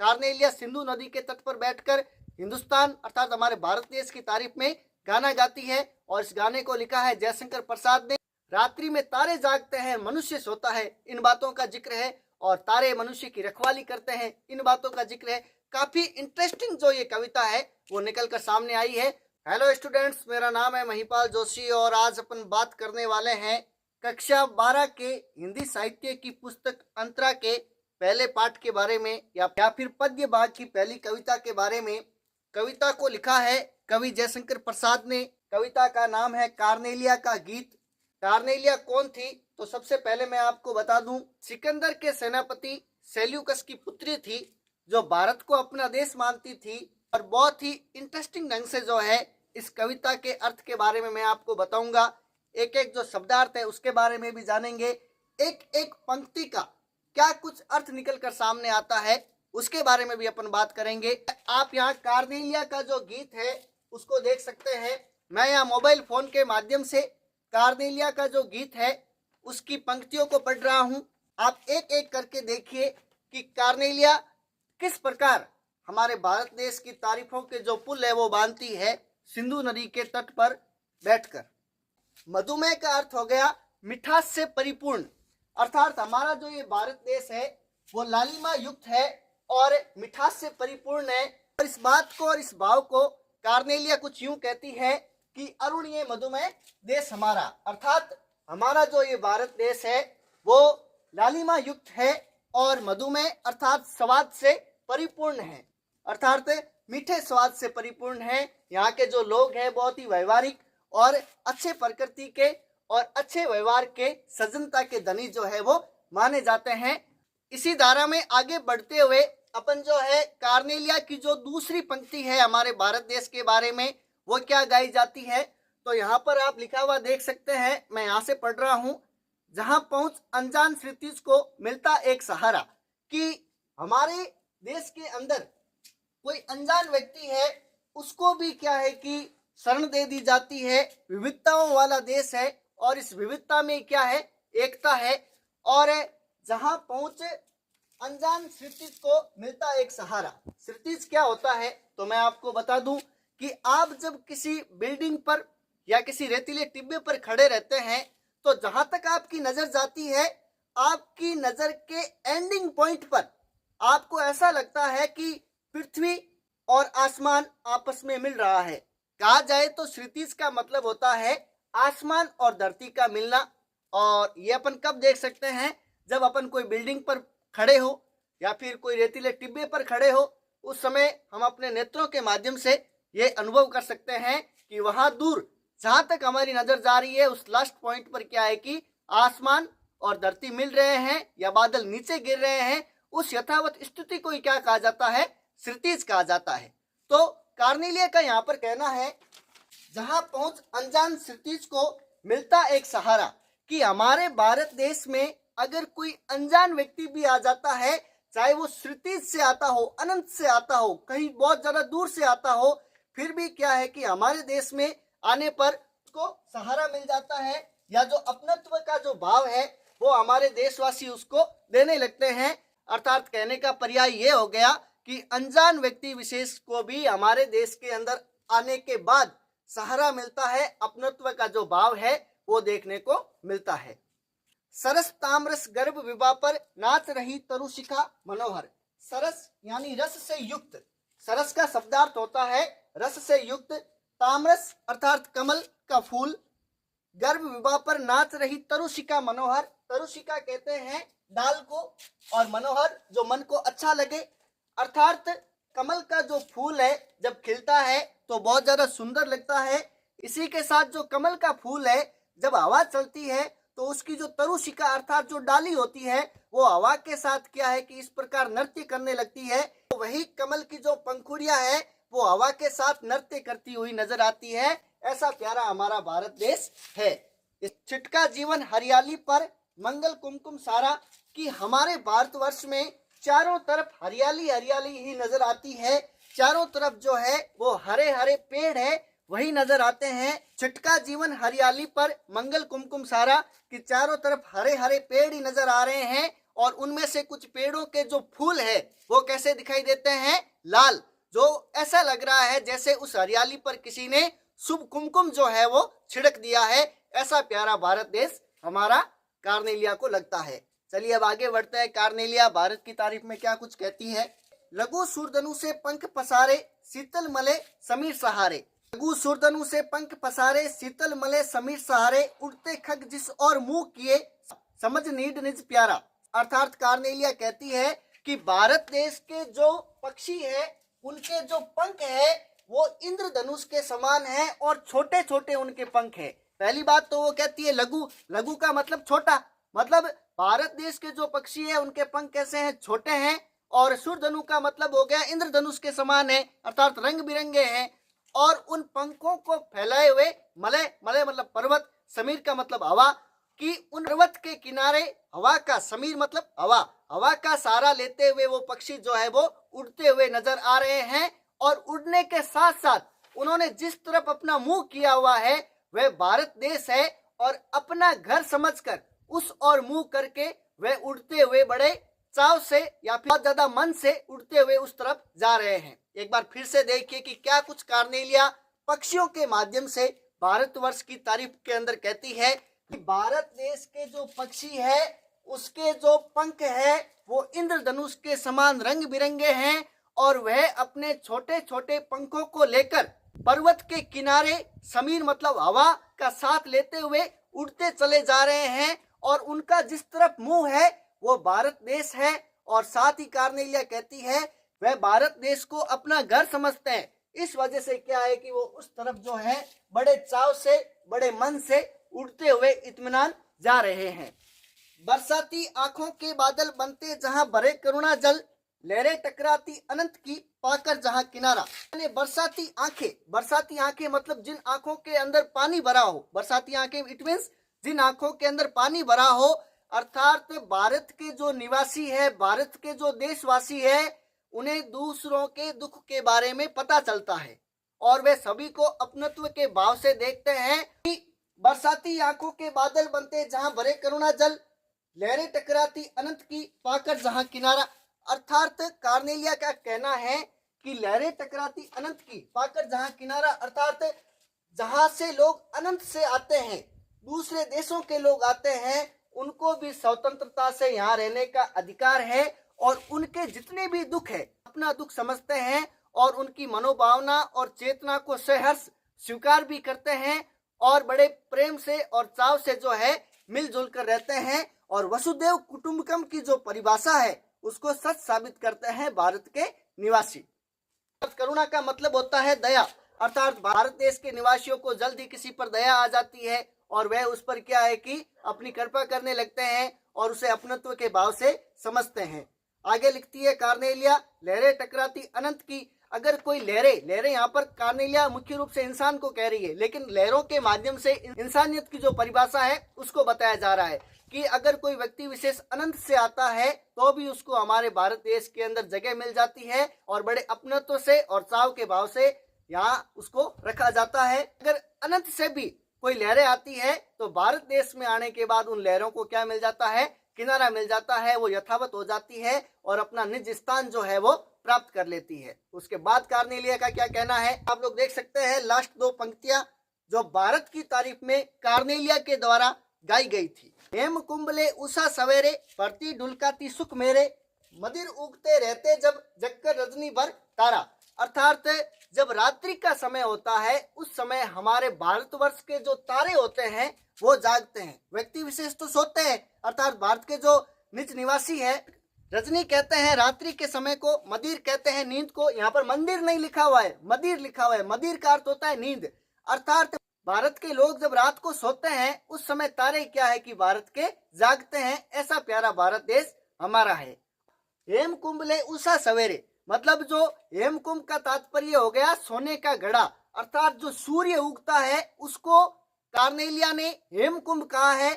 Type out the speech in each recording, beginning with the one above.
Cornelia Sindhu नदी के तट पर बैठकर हिंदुस्तान अर्थात हमारे भारत देश की तारीफ में गाना गाती है और इस गाने को लिखा है जयशंकर प्रसाद ने। रात्रि में तारे जागते हैं, मनुष्य सोता है, इन बातों का जिक्र है और तारे मनुष्य की रखवाली करते हैं, इन बातों का जिक्र है। काफी इंटरेस्टिंग जो ये कविता है वो निकल कर सामने आई है। हेलो स्टूडेंट्स, मेरा नाम है महिपाल जोशी और आज अपन बात करने वाले हैं कक्षा 12 के हिंदी साहित्य की पुस्तक अंतरा के पहले पाठ के बारे में या फिर पद्य भाग की पहली कविता के बारे में। कविता को लिखा है कवि जयशंकर प्रसाद ने। कविता का नाम है कार्नेलिया का गीत। कार्नेलिया कौन थी? तो सबसे पहले मैं आपको बता दूं, सिकंदर के सेनापति सेल्यूकस की पुत्री थी जो भारत को अपना देश मानती थी। और बहुत ही इंटरेस्टिंग ढंग से जो है इस कविता के अर्थ के बारे में मैं आपको बताऊंगा। एक एक जो शब्दार्थ है उसके बारे में भी जानेंगे। एक एक पंक्ति का क्या कुछ अर्थ निकल कर सामने आता है उसके बारे में भी अपन बात करेंगे। आप यहाँ कार्नेलिया का जो गीत है उसको देख सकते हैं। मैं यहाँ मोबाइल फोन के माध्यम से कार्नेलिया का जो गीत है उसकी पंक्तियों को पढ़ रहा हूँ। आप एक एक करके देखिए कि कार्नेलिया किस प्रकार हमारे भारत देश की तारीफों के जो पुल है वो बांधती है सिंधु नदी के तट पर बैठकर। मधुमेह का अर्थ हो गया मिठास से परिपूर्ण, अर्थात हमारा जो ये भारत देश है वो लालिमा युक्त है और मिठास से परिपूर्ण है। और इस बात को और इस भाव को कार्नेलिया कुछ यूं कहती है कि अरुण ये मधुमेह देश हमारा, अर्थात हमारा जो ये भारत देश है वो लालिमा युक्त है और मधुमेह अर्थात स्वाद से परिपूर्ण है, अर्थात मीठे स्वाद से परिपूर्ण है। यहाँ के जो लोग हैं बहुत ही व्यवहारिक और अच्छे प्रकृति के और अच्छे व्यवहार के सज्जनता के धनी जो है वो माने जाते हैं। इसी धारा में आगे बढ़ते हुए अपन जो है कार्नेलिया की जो दूसरी पंक्ति है हमारे भारत देश के बारे में वो क्या गाई जाती है। तो यहाँ पर आप लिखा हुआ देख सकते हैं, मैं यहाँ से पढ़ रहा हूँ। जहाँ पहुंच अनजान क्षितिज को मिलता एक सहारा, कि हमारे देश के अंदर कोई अनजान व्यक्ति है उसको भी क्या है कि शरण दे दी जाती है। विविधताओं वाला देश है और इस विविधता में क्या है, एकता है। और जहाँ पहुंचे अनजान क्षितिज को मिलता एक सहारा। क्षितिज क्या होता है तो मैं आपको बता दूं कि आप जब किसी बिल्डिंग पर या किसी रेतीले टिब्बे पर खड़े रहते हैं तो जहां तक आपकी नजर जाती है, आपकी नजर के एंडिंग पॉइंट पर आपको ऐसा लगता है कि पृथ्वी और आसमान आपस में मिल रहा है। कहा जाए तो क्षितिज का मतलब होता है आसमान और धरती का मिलना। और ये अपन कब देख सकते हैं, जब अपन कोई बिल्डिंग पर खड़े हो या फिर कोई रेतीले टिब्बे पर खड़े हो, उस समय हम अपने नेत्रों के माध्यम से ये अनुभव कर सकते हैं कि वहां दूर जहां तक हमारी नजर जा रही है उस लास्ट पॉइंट पर क्या है कि आसमान और धरती मिल रहे हैं या बादल नीचे गिर रहे हैं। उस यथावत स्थिति को क्या कहा जाता है, क्षितिज कहा जाता है। तो कार्नेलिया का यहाँ पर कहना है जहां पहुंच अनजान क्षितिज को मिलता एक सहारा, कि हमारे भारत देश में अगर कोई अनजान व्यक्ति भी आ जाता है, चाहे वो क्षितिज से आता हो, अनंत से आता हो, कहीं बहुत ज्यादा दूर से आता हो, फिर भी क्या है कि हमारे देश में आने पर उसको सहारा मिल जाता है या जो अपनत्व का जो भाव है वो हमारे देशवासी उसको देने लगते हैं। अर्थात कहने का पर्याय ये हो गया कि अनजान व्यक्ति विशेष को भी हमारे देश के अंदर आने के बाद सहारा मिलता है, अपनत्व का जो भाव है वो देखने को मिलता है। सरस ताम्रस गर्भ विवाह पर नाच रही तरुशिखा मनोहर। सरस यानी रस से युक्त, सरस का शब्दार्थ होता है रस से युक्त। ताम्रस अर्थात कमल का फूल। गर्भ विवाह पर नाच रही तरुशिखा मनोहर, तरुशिखा कहते हैं डाल को, और मनोहर जो मन को अच्छा लगे। अर्थात कमल का जो फूल है जब खिलता है तो बहुत ज्यादा सुंदर लगता है। इसी के साथ जो कमल का फूल है जब हवा चलती है तो उसकी जो तरुशिखा अर्थात जो डाली होती है वो हवा के साथ क्या है कि इस प्रकार नृत्य करने लगती है। तो वही कमल की जो पंखुड़ियां है वो हवा के साथ नृत्य करती हुई नजर आती है। ऐसा प्यारा हमारा भारत देश है। इस छिटका जीवन हरियाली पर मंगल कुमकुम सारा, कि हमारे भारतवर्ष में चारों तरफ हरियाली हरियाली ही नजर आती है। चारों तरफ जो है वो हरे हरे पेड़ है वही नजर आते हैं। छिटका जीवन हरियाली पर मंगल कुमकुम सारा, कि चारों तरफ हरे हरे पेड़ ही नजर आ रहे हैं और उनमें से कुछ पेड़ों के जो फूल है वो कैसे दिखाई देते हैं, लाल, जो ऐसा लग रहा है जैसे उस हरियाली पर किसी ने शुभ कुमकुम जो है वो छिड़क दिया है। ऐसा प्यारा भारत देश हमारा कार्नेलिया को लगता है। चलिए अब आगे बढ़ते हैं। कार्नेलिया भारत की तारीफ में क्या कुछ कहती है। लघु सूरधनु से पंख पसारे, शीतल मले समीर सहारे। लघु सूरधनु से पंख पसारे, शीतल मले समीर सहारे, उड़ते खग जिस और मुंह किए, समझ नीड निज प्यारा। अर्थात कार्नेलिया कहती है कि भारत देश के जो पक्षी है उनके जो पंख है वो इंद्रधनुष के समान है और छोटे छोटे उनके पंख है। पहली बात तो वो कहती है लघु, लघु का मतलब छोटा, मतलब भारत देश के जो पक्षी है उनके पंख कैसे हैं, छोटे हैं। और सूर्यधनु का मतलब हो गया इंद्रधनुष के समान है, अर्थात रंग बिरंगे हैं। और उन पंखों को फैलाए हुए मलय, मलय मतलब पर्वत, समीर का मतलब हवा, कि उन पर्वत के किनारे हवा का, समीर मतलब हवा, हवा का सहारा लेते हुए वो पक्षी जो है वो उड़ते हुए नजर आ रहे हैं। और उड़ने के साथ साथ उन्होंने जिस तरफ अपना मुंह किया हुआ है वह भारत देश है और अपना घर समझकर उस और मुंह करके वे उड़ते हुए बड़े चाव से या फिर बहुत ज्यादा मन से उड़ते हुए उस तरफ जा रहे हैं। एक बार फिर से देखिए कि क्या कुछ कार्नेलिया पक्षियों के माध्यम से भारतवर्ष की तारीफ के अंदर कहती है कि भारत देश के जो पक्षी है उसके जो पंख है वो इंद्रधनुष के समान रंग बिरंगे हैं और वह अपने छोटे छोटे पंखों को लेकर पर्वत के किनारे, समीर मतलब हवा का साथ लेते हुए उड़ते चले जा रहे हैं। और उनका जिस तरफ मुंह है वो भारत देश है। और साथ ही कार्नेलिया कहती है वह भारत देश को अपना घर समझते हैं। इस वजह से क्या है कि वो उस तरफ जो है बड़े चाव से, बड़े मन से उड़ते हुए इत्मीनान जा रहे हैं। बरसाती आंखों के बादल बनते जहां भरे करुणा जल, लहरें टकराती अनंत की पाकर जहां किनारा। बरसाती आंखें, बरसाती आंखें मतलब जिन आंखों के अंदर पानी भरा हो। बरसाती आंखें इट मीन्स जिन आंखों के अंदर पानी भरा हो, अर्थात भारत के जो निवासी है, भारत के जो देशवासी है, उन्हें दूसरों के दुख के बारे में पता चलता है और वे सभी को अपनत्व के भाव से देखते हैं। कि बरसाती आंखों के बादल बनते जहां भरे करुणा जल, लहरें टकराती अनंत की पाकर जहां किनारा। अर्थात कार्नेलिया का कहना है कि लहरें टकराती अनंत की पाकर जहां किनारा, अर्थात जहां से लोग अनंत से आते हैं, दूसरे देशों के लोग आते हैं, उनको भी स्वतंत्रता से यहाँ रहने का अधिकार है और उनके जितने भी दुख है अपना दुख समझते हैं और उनकी मनोभावना और चेतना को सहर्ष स्वीकार भी करते हैं और बड़े प्रेम से और चाव से जो है मिलजुल कर रहते हैं। और वसुदेव कुटुंबकम की जो परिभाषा है उसको सच साबित करते हैं भारत के निवासी। करुणा का मतलब होता है दया, अर्थात भारत देश के निवासियों को जल्द ही किसी पर दया आ जाती है और वह उस पर क्या है कि अपनी कृपा करने लगते हैं और उसे अपनत्व के भाव से समझते हैं। आगे लिखती है कार्नेलिया, लहरें टकराती अनंत की। अगर कोई लहरें, लहरें यहाँ पर कार्नेलिया मुख्य रूप से इंसान को कह रही है, लेकिन लहरों के माध्यम से इंसानियत की जो परिभाषा है उसको बताया जा रहा है कि अगर कोई व्यक्ति विशेष अनंत से आता है तो भी उसको हमारे भारत देश के अंदर जगह मिल जाती है और बड़े अपनत्व से और चाव के भाव से यहाँ उसको रखा जाता है। अगर अनंत से भी कोई लहरें आती है तो भारत देश में आने के बाद उन लहरों को क्या मिल जाता है, किनारा मिल जाता है, वो यथावत हो जाती है और अपना निज स्थान जो है वो प्राप्त कर लेती है। उसके बाद कार्नेलिया का क्या कहना है आप लोग देख सकते हैं। लास्ट दो पंक्तियां जो भारत की तारीफ में कार्नेलिया के द्वारा गाई गई थी। हेम कुंभले उषा सवेरे, भरती ढुलकाती सुख मेरे, मदिर उगते रहते जब जगकर रजनी भर तारा। अर्थात जब रात्रि का समय होता है उस समय हमारे भारतवर्ष के जो तारे होते हैं वो जागते हैं, व्यक्ति विशेष तो सोते हैं। अर्थात भारत के जो निज निवासी है, रजनी कहते हैं रात्रि के समय को, मदिर कहते हैं नींद को। यहाँ पर मंदिर नहीं लिखा हुआ है, मदिर लिखा हुआ है। मदिर का अर्थ होता है नींद। अर्थात भारत के लोग जब रात को सोते हैं उस समय तारे क्या है कि भारत के जागते हैं। ऐसा प्यारा भारत देश हमारा है। हेम कुंभले उषा सवेरे मतलब जो हेम कुंभ का तात्पर्य हो गया सोने का घड़ा, अर्थात जो सूर्य उगता है उसको कार्नेलिया ने हेम कुंभ कहा है।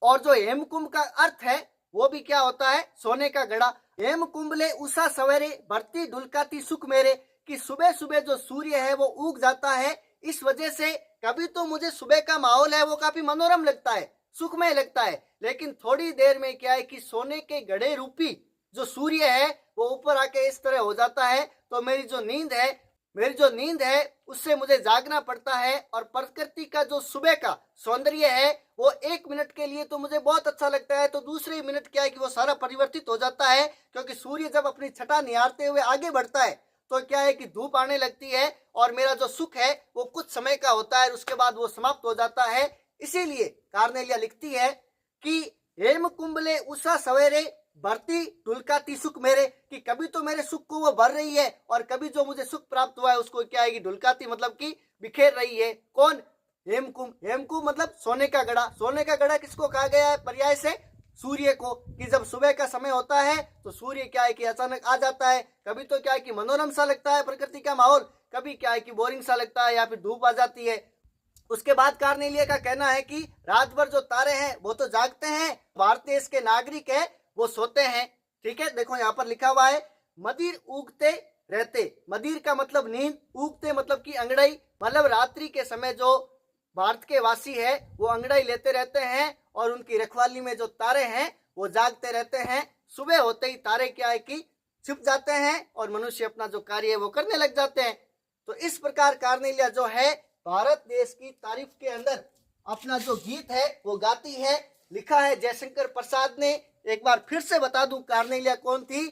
और जो हेम कुंभ का अर्थ है वो भी क्या होता है, सोने का घड़ा। हेम कुंभले उषा सवेरे, भरती ढुलकाती सुख मेरे, कि सुबह सुबह जो सूर्य है वो उग जाता है। इस वजह से कभी तो मुझे सुबह का माहौल है वो काफी मनोरम लगता है, सुखमय लगता है। लेकिन थोड़ी देर में क्या है कि सोने के घड़े रूपी जो सूर्य है वो ऊपर आके इस तरह हो जाता है, तो मेरी जो नींद है उससे मुझे जागना पड़ता है। और प्रकृति का जो सुबह का सौंदर्य है वो 1 मिनट के लिए तो मुझे बहुत अच्छा लगता है, तो दूसरे ही मिनट क्या है कि वो सारा परिवर्तित हो जाता है, क्योंकि सूर्य जब अपनी छटा निहारते हुए आगे बढ़ता है तो क्या है कि धूप आने लगती है और मेरा जो सुख है वो कुछ समय का होता है, उसके बाद वो समाप्त हो जाता है। इसीलिए कार्नेलिया लिखती है कि हेम कुंभले उषा सवेरे भरती ढुलकाती सुख मेरे, कि कभी तो मेरे सुख को वो भर रही है और कभी जो मुझे सुख प्राप्त हुआ है उसको क्या है कि ढुलकाती मतलब कि बिखेर रही है। कौन? हेमकुंभ। हेमकुंभ मतलब सोने का घड़ा। सोने का घड़ा किसको कहा गया है? पर्याय से सूर्य को, कि जब सुबह का समय होता है तो सूर्य क्या है कि अचानक आ जाता है। कभी तो क्या है कि मनोरम सा लगता है प्रकृति का माहौल, कभी क्या है कि बोरिंग सा लगता है या फिर धूप आ जाती है। उसके बाद कार्नेलिया का कहना है कि रात भर जो तारे हैं वो तो जागते हैं, भारत देश के नागरिक है वो सोते हैं। ठीक है, देखो यहाँ पर लिखा हुआ है मदिर उगते रहते। मदिर का मतलब नींद, उगते मतलब कि अंगड़ाई, मतलब रात्रि के समय जो भारत के वासी है वो अंगड़ाई लेते रहते हैं और उनकी रखवाली में जो तारे हैं वो जागते रहते हैं। सुबह होते ही तारे क्या है कि छिप जाते हैं और मनुष्य अपना जो कार्य है वो करने लग जाते हैं। तो इस प्रकार कार्नेलिया जो है भारत देश की तारीफ के अंदर अपना जो गीत है वो गाती है। लिखा है जयशंकर प्रसाद ने। एक बार फिर से बता दूं कार्नेलिया कौन थी,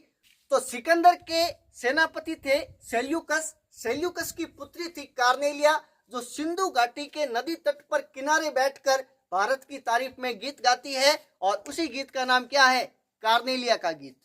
तो सिकंदर के सेनापति थे सेल्यूकस। सेल्यूकस की पुत्री थी कार्नेलिया, जो सिंधु घाटी के नदी तट पर किनारे बैठकर भारत की तारीफ में गीत गाती है। और उसी गीत का नाम क्या है? कार्नेलिया का गीत।